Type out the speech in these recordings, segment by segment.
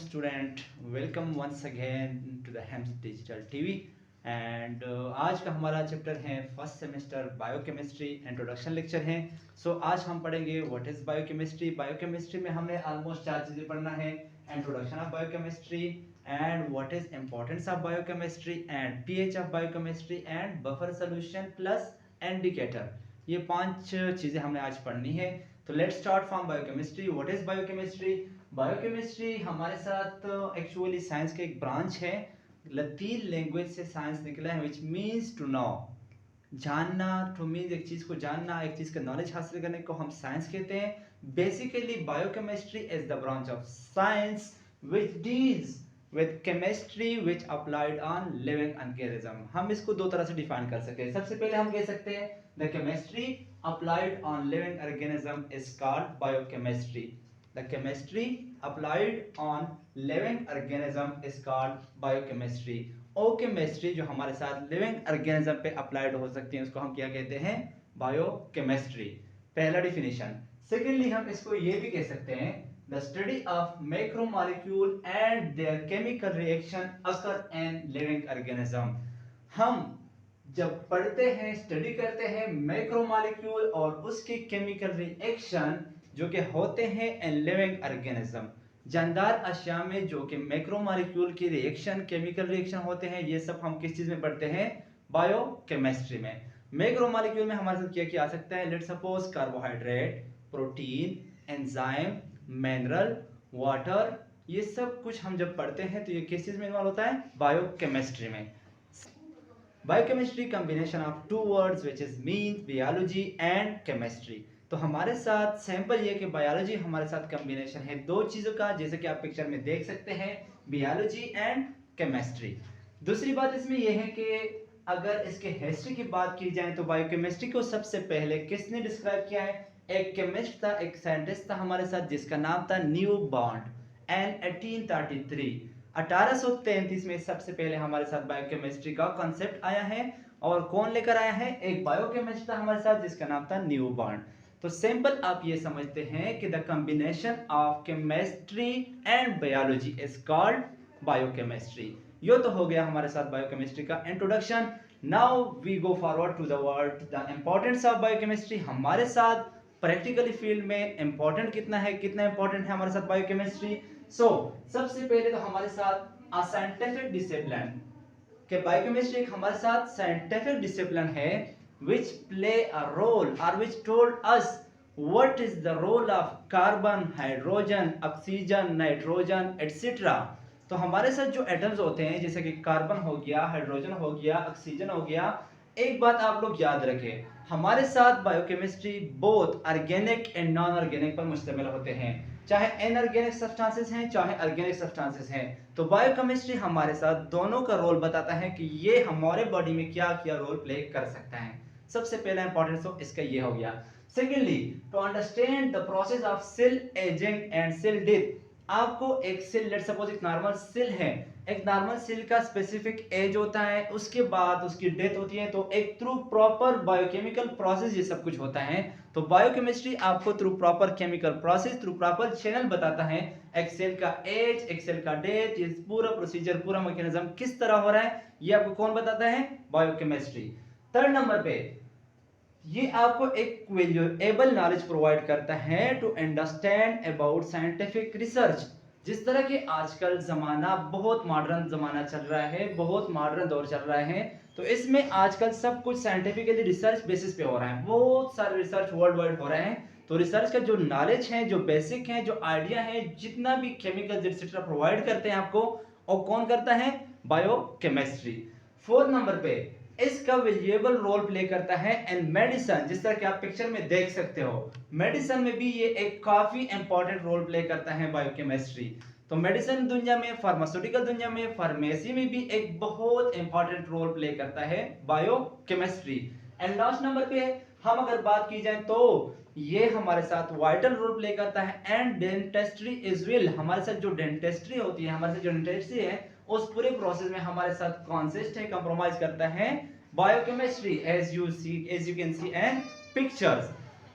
student, welcome once again to the HEMS Digital TV and आज का हमारा chapter है first semester biochemistry introduction lecture है। आज हम पढ़ेंगे व्हाट इज बायोकेमिस्ट्री। बायोकेमिस्ट्री में हमने ऑलमोस्ट चार चीजें पढ़ना है, introduction of biochemistry and what is importance of biochemistry and pH of biochemistry and buffer solution plus indicator. ये पांच चीजें हमने आज पढ़नी है। तो let's start from biochemistry. What is biochemistry? Biochemistry हमारे साथ एक्चुअली साइंस का एक ब्रांच है। लतीन लैंग्वेज से साइंस निकला है, विच मीन्स टू नो, जानना। टू मीन्स एक चीज को जानना, एक चीज का नॉलेज हासिल करने को हम साइंस कहते हैं। Basically biochemistry is the branch of science which deals with chemistry which applied on living organism. हम इसको दो तरह से डिफाइन कर सकते हैं। सबसे पहले हम कह सकते हैं the chemistry applied on living organism is called biochemistry. The chemistry applied on living organism is called biochemistry. और chemistry जो हमारे साथ living organism पे applied हो सकती है उसको हम क्या कहते हैं? Biochemistry। पहला definition। Secondly हम इसको ये भी कह सकते हैं the study of macromolecule and their chemical reaction occur in living organism। हम जब पढ़ते हैं, स्टडी करते हैं मैक्रोमोलेक्यूल और उसके केमिकल रिएक्शन जो कि होते हैं इन लिविंग ऑर्गेनिज्म, जानदार अशिया में जो कि मैक्रोमोलेक्यूल की रिएक्शन, केमिकल रिएक्शन होते हैं, ये सब हम किस चीज में पढ़ते हैं? बायोकेमिस्ट्री में। मैक्रोमोलेक्यूल में हमारे साथ क्या क्या आ सकता है? Let's suppose carbohydrate, protein, enzyme, mineral, water, ये सब कुछ हम जब पढ़ते हैं तो ये किस चीज में इन्वॉल्व होता है? बायोकेमिस्ट्री में। Biochemistry combination of two words which is mean biology and chemistry. तो हमारे साथ सैंपल ये कि बायोलॉजी हमारे साथ कॉम्बिनेशन है दो चीजों का, जैसे कि आप पिक्चर में देख सकते हैं, बायोलॉजी एंड केमिस्ट्री। दूसरी बात इसमें यह है कि अगर इसके हिस्ट्री की बात की जाए तो बायोकेमिस्ट्री को सबसे पहले किसने डिस्क्राइब किया है? एक केमिस्ट था, एक साइंटिस्ट था हमारे साथ जिसका नाम था न्यू बॉन्ड एंड 1833 में सबसे पहले हमारे साथ बायोकेमिस्ट्री का कॉन्सेप्ट आया है। और कौन लेकर आया है? एक बायोकेमिस्ट था हमारे साथ जिसका नाम था न्यू बॉन्ड। तो सिंपल आप ये समझते हैं कि the combination of chemistry and biology is called biochemistry. यो तो हो गया हमारे साथ बायोकेमिस्ट्री का introduction. Now we go forward to the word the importance of biochemistry. हमारे साथ प्रैक्टिकली फील्ड में इंपॉर्टेंट कितना है, कितना इंपॉर्टेंट है हमारे साथ बायोकेमिस्ट्री। सबसे पहले तो हमारे साथ अ साइंटिफिक डिसिप्लिन के बायोकेमिस्ट्री एक हमारे साथ साइंटिफिक डिसिप्लिन है which play a role or which told us what is the role of carbon, hydrogen, oxygen, nitrogen etc. तो हमारे साथ जो एटम्स होते हैं जैसे कि कार्बन हो गया, हाइड्रोजन हो गया, ऑक्सीजन हो गया, एक बात आप लोग याद रखें, हमारे साथ biochemistry both organic and non organic पर मुश्तमिल होते हैं, चाहे इनऑर्गेनिक सब्सटेंसेस हैं चाहे ऑर्गेनिक सब्सटेंसेस हैं। तो बायोकेमिस्ट्री हमारे साथ दोनों का रोल बताता है कि ये हमारे बॉडी में क्या क्या रोल प्ले कर सकता है। सबसे पहला इंपॉर्टेंस तो इसका ये हो गया। Secondly to understand the process of cell ageing and cell death. आपको एक सेल, लेट्स सपोज एक नॉर्मल सेल है, एक नॉर्मल सेल का स्पेसिफिक एज होता है, उसके बाद उसकी डेथ होती है। तो एक थ्रू प्रॉपर बायोकेमिकल प्रोसेस ये सब कुछ होता है। तो बायोकेमिस्ट्री आपको through proper chemical process, through proper channel बताता है एक सेल का एज, एक सेल का डेथ, ये पूरा प्रोसीजर, पूरा मैकेनिज्म किस तरह हो रहा है, ये आपको कौन बताता है? बायोकेमिस्ट्री। थर्ड नंबर पे ये आपको एक वैल्यूएबल नॉलेज प्रोवाइड करता है to understand about scientific research. जिस तरह के आजकल जमाना बहुत मॉडर्न जमाना चल रहा है, बहुत मॉडर्न दौर चल रहा है, तो इसमें आजकल सब कुछ साइंटिफिकली रिसर्च बेसिस पे हो रहा है, बहुत सारे रिसर्च वर्ल्ड वाइड हो रहे हैं। तो रिसर्च का जो नॉलेज है, जो बेसिक है, जो आइडिया है, जितना भी केमिकल एक्सेट्रा प्रोवाइड करते हैं आपको, और कौन करता है? बायोकेमिस्ट्री। फोर्थ नंबर पे इसका वैल्यूएबल रोल प्ले करता है इन मेडिसिन। जिस तरह कि आप पिक्चर में देख सकते हो, मेडिसिन में भी ये एक काफी इंपॉर्टेंट रोल प्ले करता है बायोकेमिस्ट्री। तो मेडिसिन दुनिया में, फार्मास्यूटिकल दुनिया में, फार्मेसी में भी एक बहुत इंपॉर्टेंट रोल प्ले करता है बायोकेमिस्ट्री। एंड लास्ट नंबर पे हम अगर बात की जाए तो ये हमारे साथ वाइटल रोल प्ले करता है एंड डेंटिस्ट्री इज वेल। हमारे साथ जो डेंटिस्ट्री होती है, हमारे साथ जो डेंटिस्ट्री है, उस पूरे प्रोसेस में हमारे साथ कॉन्सिस्ट है, कंप्रोमाइज करता है biochemistry, as you can see and pictures.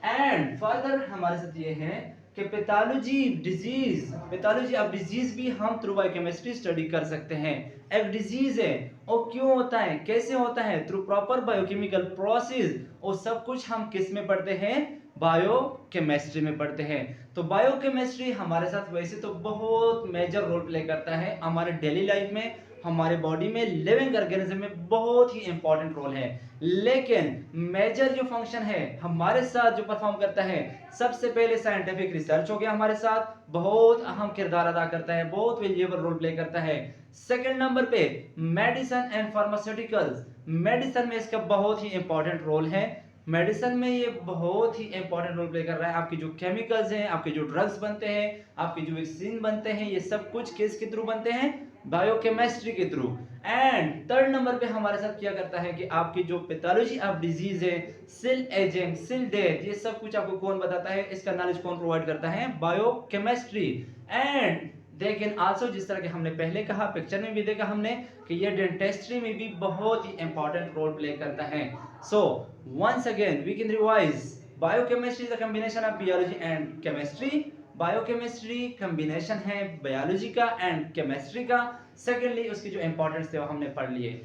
And further हमारे साथ ये है कि पैथोलॉजी ऑफ डिजीज भी हम थ्रू बायोकेमिस्ट्री स्टडी कर सकते हैं। एक डिजीज है और क्यों होता है, कैसे होता है, थ्रू प्रॉपर बायोकेमिकल प्रोसेस, और सब कुछ हम किस में पढ़ते हैं, बायोकेमिस्ट्री में पढ़ते हैं। तो बायोकेमिस्ट्री हमारे साथ वैसे तो बहुत मेजर रोल प्ले करता है हमारे डेली लाइफ में, हमारे बॉडी में, लिविंग ऑर्गेनिज्म में बहुत ही इंपॉर्टेंट रोल है। लेकिन मेजर जो फंक्शन है हमारे साथ जो परफॉर्म करता है, सबसे पहले साइंटिफिक रिसर्च हो गया, हमारे साथ बहुत अहम किरदार अदा करता है, बहुत वैल्यूएबल रोल प्ले करता है। सेकंड नंबर पे मेडिसिन एंड फार्मास्यूटिकल्स, मेडिसिन में इसका बहुत ही इंपॉर्टेंट रोल है। मेडिसिन में ये बहुत ही इंपॉर्टेंट रोल प्ले कर रहा है। आपकी जो केमिकल्स हैं, आपके जो ड्रग्स बनते हैं, आपके जो वैक्सीन बनते हैं, ये सब कुछ किसके थ्रू बनते हैं, बायोकेमिस्ट्री के थ्रू। एंड थर्ड नंबर पे हमारे साथ क्या करता है कि आपकी जो पैथोलॉजी ऑफ डिजीज है, सेल एजिंग, सेल डेथ, ये सब कुछ आपको कौन बताता है, इसका नॉलेज कौन प्रोवाइड करता है, बायोकेमिस्ट्री। एंड लेकिन आल्सो जिस तरह के हमने पहले कहा, पिक्चर में भी देखा हमने कि ये डेंटिस्ट्री में भी बहुत ही इंपॉर्टेंट रोल प्ले करता है। So once again we can revise, biochemistry is a combination of biology and chemistry. Biochemistry combination है बायोलॉजी का एंड केमिस्ट्री का। सेकेंडली उसकी जो इंपॉर्टेंस थे वो हमने पढ़ लिए।